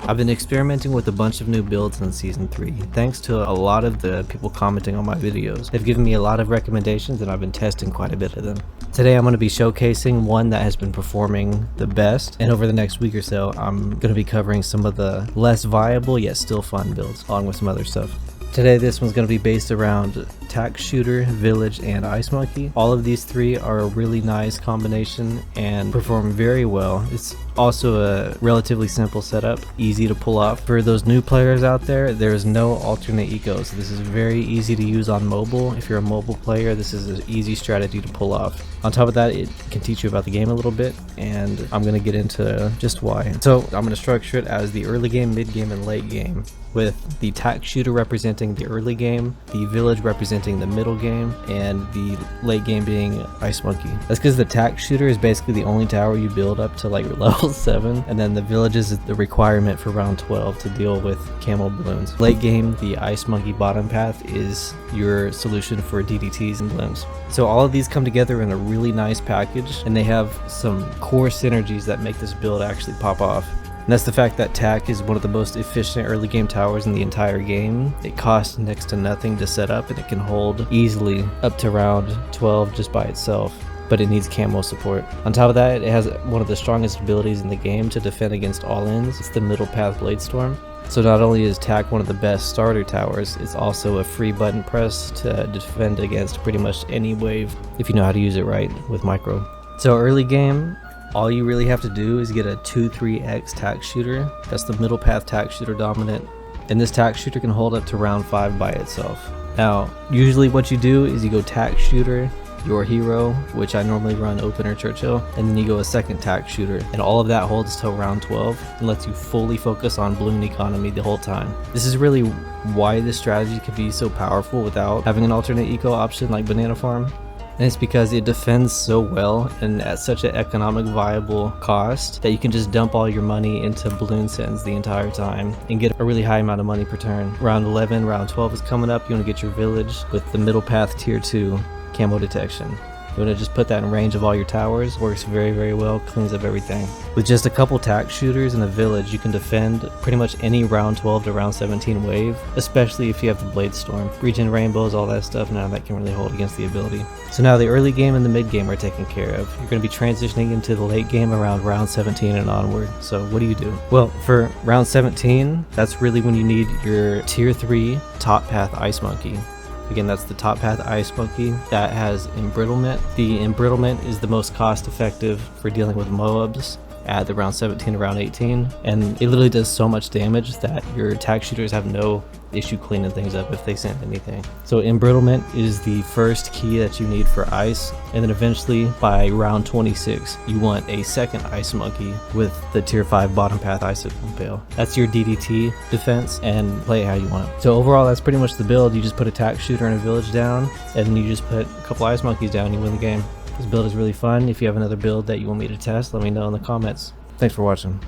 I've been experimenting with a bunch of new builds in Season 3, thanks to a lot of the people commenting on my videos. They've given me a lot of recommendations and I've been testing quite a bit of them. Today I'm going to be showcasing one that has been performing the best, and over the next week or so I'm going to be covering some of the less viable yet still fun builds, along with some other stuff. Today this one's going to be based around Tack Shooter, Village, and Ice Monkey. All of these three are a really nice combination and perform very well. It's also a relatively simple setup, easy to pull off. For those new players out there, there's no alternate eco, so this is very easy to use on mobile. If you're a mobile player, this is an easy strategy to pull off. On top of that, it can teach you about the game a little bit, and I'm going to get into just why. So I'm going to structure it as the early game, mid game, and late game, with the Tack Shooter representing the early game, the Village representing the middle game, and the late game being Ice Monkey. That's because the Tack Shooter is basically the only tower you build up to like level 7, and then the Villages is the requirement for round 12 to deal with camo balloons. Late game, the Ice Monkey bottom path is your solution for DDTs and balloons. So all of these come together in a really nice package, and they have some core synergies that make this build actually pop off. And that's the fact that Tack is one of the most efficient early game towers in the entire game. It costs next to nothing to set up, and it can hold easily up to round 12 just by itself, but it needs camo support. On top of that, it has one of the strongest abilities in the game to defend against all-ins. It's the middle path Blade Storm. So not only is Tack one of the best starter towers, it's also a free button press to defend against pretty much any wave if you know how to use it right with micro. So early game, all you really have to do is get a 2-3x Tack Shooter. That's the middle path Tack Shooter dominant, and this Tack Shooter can hold up to round 5 by itself. Now usually what you do is you go Tack Shooter, your hero, which I normally run Obyn or Churchill, and then you go a second Tack Shooter, and all of that holds till round 12 and lets you fully focus on balloon economy the whole time. This is really why this strategy can be so powerful without having an alternate eco option like Banana Farm. And it's because it defends so well and at such an economic viable cost that you can just dump all your money into balloon sends the entire time and get a really high amount of money per turn. Round 11, round 12 is coming up. You want to get your Village with the middle path tier 2 camo detection. You want to just put that in range of all your towers. Works very, very well, cleans up everything. With just a couple Tack Shooters and a Village, you can defend pretty much any round 12 to round 17 wave, especially if you have the Blade Storm. Regen Rainbows, all that stuff, now that can really hold against the ability. So now the early game and the mid game are taken care of. You're going to be transitioning into the late game around round 17 and onward. So what do? Well, for round 17, that's really when you need your tier 3 top path Ice Monkey. Again, that's the top path Ice Monkey that has embrittlement. The embrittlement is the most cost effective for dealing with Moabs at the round 17 to round 18, and it literally does so much damage that your Tack Shooters have no issue cleaning things up if they send anything. So embrittlement is the first key that you need for ice, and then eventually by round 26 you want a second Ice Monkey with the tier 5 bottom path Icicle Bale. That's your DDT defense, and play it how you want. So overall that's pretty much the build. You just put a Tack Shooter and a Village down, and then you just put a couple Ice Monkeys down, you win the game. This build is really fun. If you have another build that you want me to test, let me know in the comments. Thanks for watching.